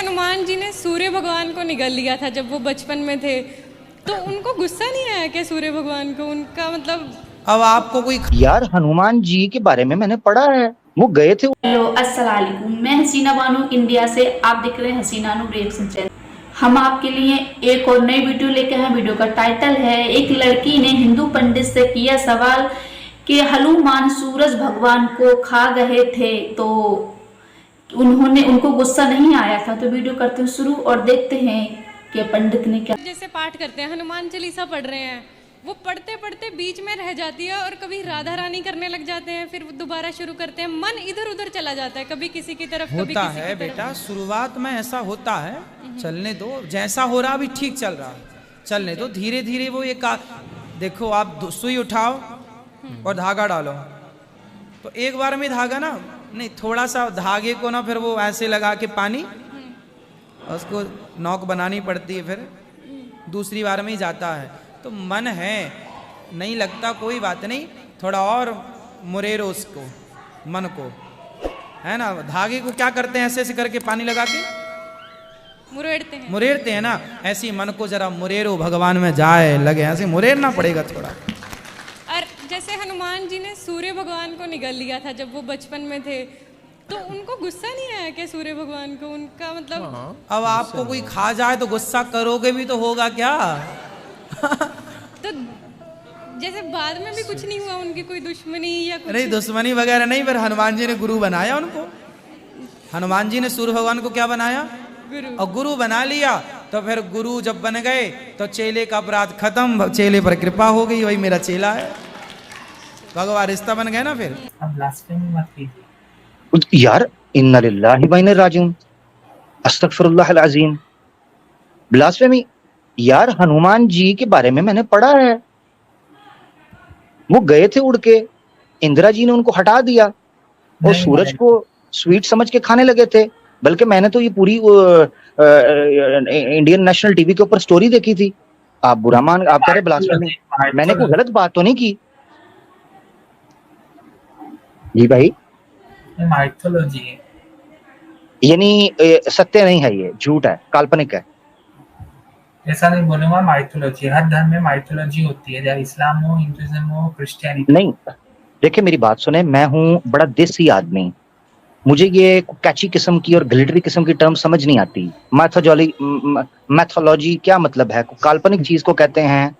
हनुमान जी ने सूर्य भगवान को निगल लिया था जब वो बचपन में थे, तो उनको गुस्सा नहीं आया क्या सूर्य भगवान को? उनका मतलब अब आपको कोई यार हनुमान जी के बारे में मैंने पढ़ा है, वो गए थे। हेलो अस्सलाम वालेकुम, मैं हसीना बानो इंडिया से। आप देख रहे हैं हसीना नु रिएक्शन चैनल। हम आपके लिए एक और नई वीडियो लेके आए हैं। वीडियो का टाइटल है, एक लड़की ने हिंदू पंडित से किया सवाल कि हनुमान सूरज भगवान को खा गए थे, तो उनको गुस्सा नहीं आया था। तो वीडियो करते हैं शुरू और देखते हैं कि पंडित ने क्या। जैसे पाठ करते हैं, हनुमान चालीसा पढ़ रहे हैं, वो पढ़ते पढ़ते बीच में रह जाती है और कभी राधा रानी करने लग जाते हैं, फिर दोबारा शुरू करते हैं, मन इधर उधर चला जाता है, कभी किसी की तरफ कभी होता किसी है की तरफ। बेटा, शुरुआत में ऐसा होता है, चलने दो। जैसा हो रहा अभी ठीक चल रहा है, चलने दो, धीरे धीरे वो एक देखो, आप सुई उठाओ और धागा डालो, तो एक बार में धागा ना नहीं, थोड़ा सा धागे को ना फिर वो ऐसे लगा के पानी और उसको नोक बनानी पड़ती है, फिर दूसरी बार में ही जाता है। तो मन है नहीं लगता, कोई बात नहीं, थोड़ा और मुरेरो उसको, मन को, है ना। धागे को क्या करते हैं, ऐसे ऐसे करके पानी लगा के मुरेरते हैं ना, ऐसे ही मन को जरा मुरेरो, भगवान में जाए लगे, ऐसे मुरेरना पड़ेगा थोड़ा। और जैसे हनुमान जी ने सूर्य भगवान को निगल लिया था जब वो बचपन में थे, तो उनको गुस्सा नहीं आया क्या सूर्य भगवान को? उनका मतलब अब आपको कोई खा जाए तो गुस्सा करोगे भी तो होगा क्या? तो जैसे बाद में भी कुछ नहीं हुआ, उनकी कोई दुश्मनी या कुछ? नहीं, दुश्मनी वगैरह नहीं, फिर हनुमान जी ने गुरु बनाया उनको। हनुमान जी ने सूर्य भगवान को क्या बनाया? गुरु। और गुरु बना लिया, तो फिर गुरु जब बन गए तो चेले का अपराध खत्म, चेले पर कृपा हो गई, वही मेरा चेला है, भगवान रिश्ता बन गया ना। फिर अब ब्लास्फेमी मत कीजिए यार इन्ना लिल्लाहि व इन्ना राजिऊन, अस्तगफिरुल्लाह अज़ीम। ब्लास्फेमी? यार हनुमान जी के बारे में मैंने पढ़ा है, वो गए थे उड़ के, इंदिरा जी ने उनको हटा दिया और सूरज को स्वीट समझ के खाने लगे थे। बल्कि मैंने तो ये पूरी इंडियन नेशनल टीवी के ऊपर स्टोरी देखी थी। आप बुरा मान, आप कह रहे ब्लास्फेमी, मैंने कोई गलत बात तो नहीं की जी भाई? माइथोलॉजी है, यानी सत्य नहीं है, ये झूठ है, काल्पनिक है। ऐसा नहीं बोलूंगा। माइथोलॉजी, हर धर्म में माइथोलॉजी होती है, चाहे इस्लाम हो, हिंदुइज्म हो, क्रिश्चियनिटी। नहीं, देखिए मेरी बात सुने, मैं हूँ बड़ा देसी आदमी, मुझे ये कैची किस्म की और ग्लिटरी किस्म की टर्म समझ नहीं आती। मैथोलॉजी क्या मतलब है? काल्पनिक चीज को कहते हैं,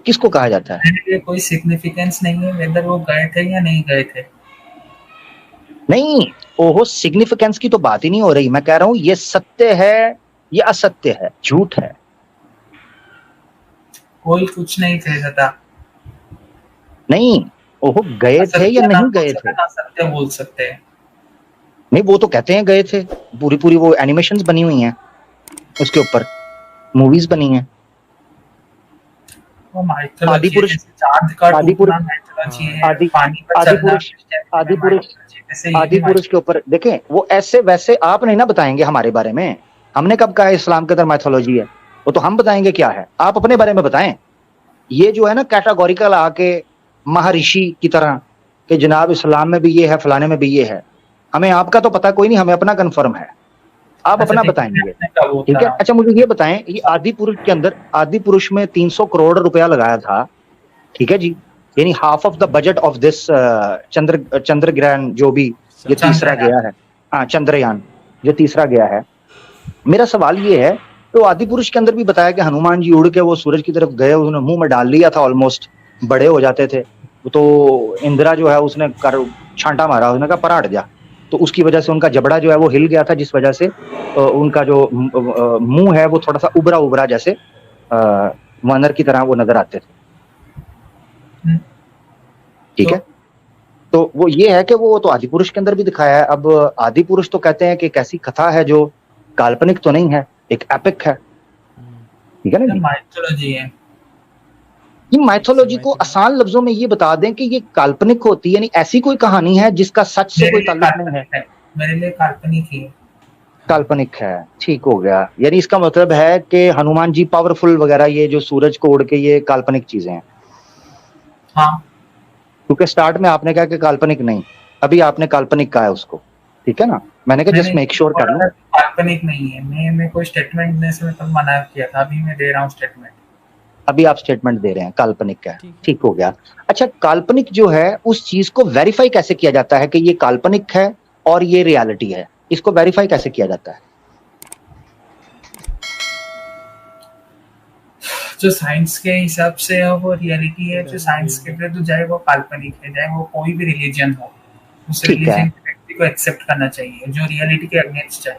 किसको कहा जाता है? मेरे लिए कोई सिग्निफिकेंस नहीं है वेदर वो गए थे या नहीं गए थे। नहीं, ओहो, सिग्निफिकेंस की तो बात ही नहीं हो रही। मैं कह रहा हूँ ये सत्य है, ये असत्य है, झूठ है। कोई कुछ नहीं कह सकता। नहीं, ओहो, गए थे या नहीं गए थे? सत्य बोल सकते हैं। नहीं, वो तो कहते हैं गए थे, पूरी पूरी वो एनिमेशंस बनी हुई हैं, उसके ऊपर मूवीज बनी हैं। वो माइथोलॉजी है, चांद का टूटना माइथोलॉजी है, पानी पर चलना आदि पुरुष के ऊपर देखें, वो ऐसे वैसे आप नहीं ना बताएंगे हमारे बारे में। हमने कब कहा इस्लाम के अंदर माइथोलॉजी है? वो तो हम बताएंगे क्या है, आप अपने बारे में बताएं। ये जो है ना कैटेगोरिकल आके महर्षि की तरह कि जनाब इस्लाम में भी ये है, फलाने में भी ये है, हमें आपका तो पता कोई नहीं, हमें अपना कंफर्म है, आप अपना बताएंगे, ठीक है? अच्छा मुझे ये बताएं, ये आदि पुरुष के अंदर, आदि पुरुष में 300 करोड़ रुपया लगाया था, ठीक है जी, यानी half of the budget of this चंद्रग्रहण जो भी ये तीसरा गया है, हाँ चंद्रयान जो तीसरा गया है। मेरा सवाल ये है, तो आदि पुरुष के अंदर भी बताया कि हनुमान जी उड़ के वो सूरज की तरफ गए, उन्होंने मुंह में डाल लिया था, ऑलमोस्ट बड़े हो जाते थे, तो इंदिरा जो है उसने कर छांटा मारा, उसने कहा परा हट जा, तो उसकी वजह से उनका जबड़ा जो है वो हिल गया था, जिस वजह से उनका जो मुंह है वो थोड़ा सा उबरा उबरा जैसे वानर की तरह वो नजर आते थे, ठीक है? तो वो ये है कि वो तो आदि पुरुष के अंदर भी दिखाया है। अब आदि पुरुष तो कहते हैं कि एक ऐसी कथा है जो काल्पनिक तो नहीं है, एक एपिक है, ठीक है ना? माइथोलॉजी है। ये माइथोलॉजी को आसान लफ्जों में ये बता दें कि ये काल्पनिक होती है, यानी ऐसी कोई कहानी है जिसका सच से कोई ताल्लुक नहीं है। मेरे लिए काल्पनिक ही है। काल्पनिक है, ठीक हो गया। यानी इसका मतलब है कि हनुमान जी पावरफुल वगैरह, ये जो सूरज को उड़ के, ये काल्पनिक चीजें हैं। हाँ, क्योंकि स्टार्ट में आपने कहा कि काल्पनिक नहीं, अभी आपने काल्पनिक कहा है उसको, ठीक है ना? मैंने कहा जस्ट मैंने मेक श्योर कर लो। काल्पनिक नहीं है, मैं कोई स्टेटमेंट देने से मतलब मना किया था, अभी मैं दे रहा हूँ स्टेटमेंट। अभी आप स्टेटमेंट दे रहे हैं काल्पनिक का, ठीक हो गया। अच्छा, काल्पनिक जो है उस चीज को वेरीफाई कैसे किया जाता है कि ये काल्पनिक है और ये रियलिटी है, इसको वेरीफाई कैसे किया जाता है? जो साइंस के हिसाब से है वो रियलिटी है, जो साइंस के विरुद्ध जाए वो काल्पनिक है, चाहे वो कोई भी रिलीजन हो, उस ठीक है। रिलीजन के व्यक्ति को एक्सेप्ट करना चाहिए जो रियलिटी के अगेंस्ट जाए।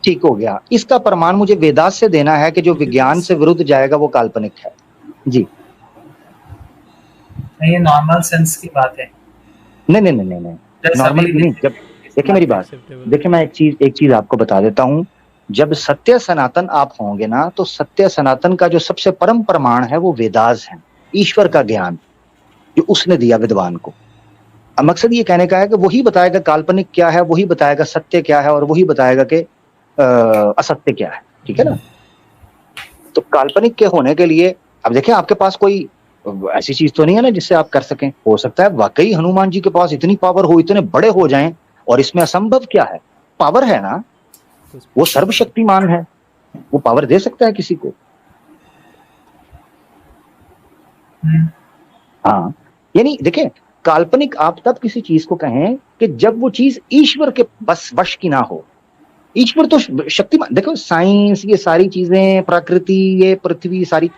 ठीक हो गया। इसका प्रमाण मुझे वेदास से देना है कि जो विज्ञान से विरुद्ध जाएगा वो काल्पनिक है। जी। ये नॉर्मल सेंस की बात है। नहीं नहीं नहीं नहीं, नॉर्मल नहीं। जब देखिए मेरी बात, देखिए मैं एक चीज आपको बता देता हूँ। जब सत्य सनातन आप होंगे ना, तो सत्य सनातन का जो सबसे परम प्रमाण है वो वेदास है, ईश्वर का ज्ञान जो उसने दिया विद्वान को। अब मकसद ये कहने का है कि वही बताएगा काल्पनिक क्या है, वही बताएगा सत्य क्या है, और वही बताएगा कि असत्य क्या है। ठीक है ना? तो काल्पनिक के होने के लिए अब देखिए आपके पास कोई ऐसी चीज तो नहीं है ना जिससे आप कर सकें। हो सकता है वाकई हनुमान जी के पास इतनी पावर हो, इतने बड़े हो जाएं, और इसमें असंभव क्या है? पावर है ना, वो सर्वशक्तिमान है, वो पावर दे सकता है किसी को। हाँ, यानी देखिए काल्पनिक आप तब किसी चीज को कहें कि जब वो चीज ईश्वर के बस वश की ना हो। ईश्वर तो शक्तिमान, देखो साइंस, ये सारी चीजें, प्रकृति, ये पृथ्वी, सारी,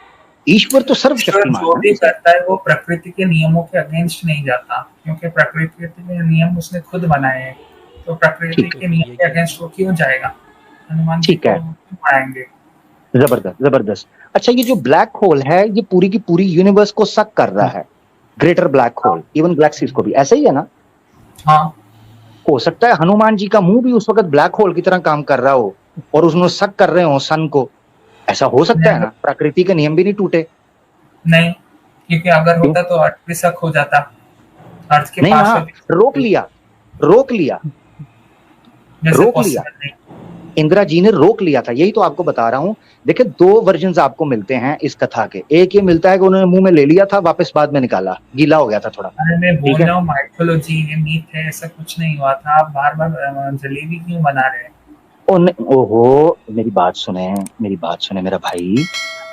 ईश्वर तो सर्वशक्तिमान जो भी है। करता है वो प्रकृति के नियमों के अगेंस्ट नहीं जाता, क्योंकि प्रकृति के नियम उसने खुद बनाए हैं, तो प्रकृति के नियम के अगेंस्ट वो क्यों जाएगा? हनुमान जी ठीक है, को बनाएंगे। जबरदस्त जबरदस्त। अच्छा, ये जो ब्लैक होल है ये पूरी की पूरी यूनिवर्स को सक कर रहा है, greater black hole, even galaxies को भी, ऐसा ही है ना? हाँ, हो सकता है हनुमान जी का मुंह भी उस वक्त ब्लैक होल की तरह काम कर रहा हो और उसमें सक कर रहे हो सन को, ऐसा हो सकता है ना? प्रकृति के नियम भी नहीं टूटे। नहीं, क्योंकि अगर होता तो अर्थ भी सक हो जाता, अर्थ के नहीं, पास हाँ, रोक लिया रोक लिया इंदिरा जी ने रोक लिया था, यही तो आपको बता रहा हूँ। देखिए दो वर्जन्स आपको मिलते हैं इस कथा के। एक ये मिलता है कि उन्होंने मुंह में ले लिया था, वापस बाद में निकाला, गीला हो गया था थोड़ा। अरे मैं बोल रहा हूँ माइथोलॉजी है, मीथ है, ऐसा कुछ नहीं हुआ था। आप बार बार जलेबी क्यों बना रहे हैं? ओहो, मेरी बात सुने मेरा भाई।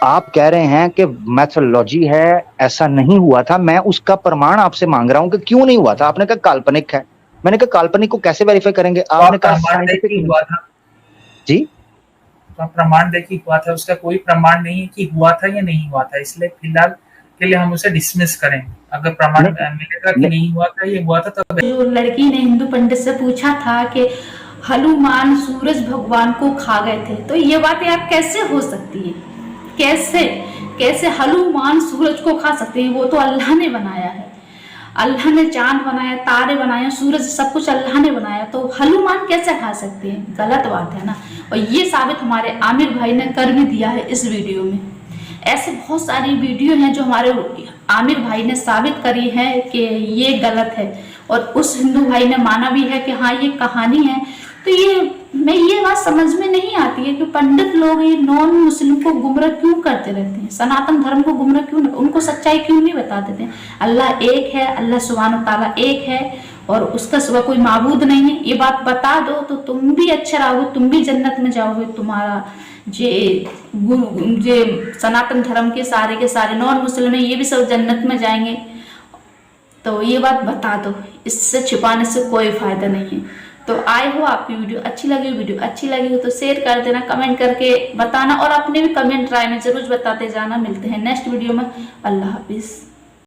आप कह रहे हैं कि मैथोलॉजी है, ऐसा नहीं हुआ था। मैं उसका प्रमाण आपसे मांग रहा हूँ कि क्यों नहीं हुआ था। आपने कहा काल्पनिक है, मैंने कहा काल्पनिक को कैसे वेरीफाई करेंगे? आपने कहा साइंटिफिक हुआ था जी, तो प्रमाण देखिए हुआ था, उसका कोई प्रमाण नहीं है कि हुआ था या नहीं हुआ था, इसलिए फिलहाल के लिए हम उसे डिसमिस करेंगे। अगर प्रमाण मिलेगा कि नहीं हुआ था, ये हुआ था, तब जो लड़की ने हिंदू पंडित से पूछा था कि हनुमान सूरज भगवान को खा गए थे, तो ये बात यार कैसे हो सकती है? कैसे हनुमान सूरज को खा सकते हैं? वो तो अल्लाह ने बनाया है, अल्लाह ने चांद बनाया, तारे बनाए, सूरज, सब कुछ अल्लाह ने बनाया, तो हनुमान कैसे खा सकते हैं? गलत बात है ना। और ये साबित हमारे आमिर भाई ने कर भी दिया है इस वीडियो में। ऐसे बहुत सारी वीडियो हैं जो हमारे आमिर भाई ने साबित करी है कि ये गलत है, और उस हिंदू भाई ने माना भी है कि हाँ ये कहानी है। तो ये बात समझ में नहीं आती है कि पंडित लोग ये नॉन मुस्लिम को गुमराह क्यों करते रहते हैं, सनातन धर्म को गुमराह क्यों, उनको सच्चाई क्यों नहीं बता देते? अल्लाह एक है, अल्लाह सुब्हान ताला एक है, और उसका सिवा कोई माबूद नहीं है। ये बात बता दो तो तुम भी अच्छे रहोगे, तुम भी जन्नत में जाओगे। तुम्हारा जे सनातन धर्म के सारे नॉन मुस्लिम है, ये भी सब जन्नत में जाएंगे। तो ये बात बता दो, इससे छिपाने से कोई फायदा नहीं है। तो आई हो आपकी वीडियो अच्छी लगी हो तो शेयर कर देना, कमेंट करके बताना, और अपने भी कमेंट राय में जरूर बताते जाना। मिलते हैं नेक्स्ट वीडियो में। अल्लाह हाफिज।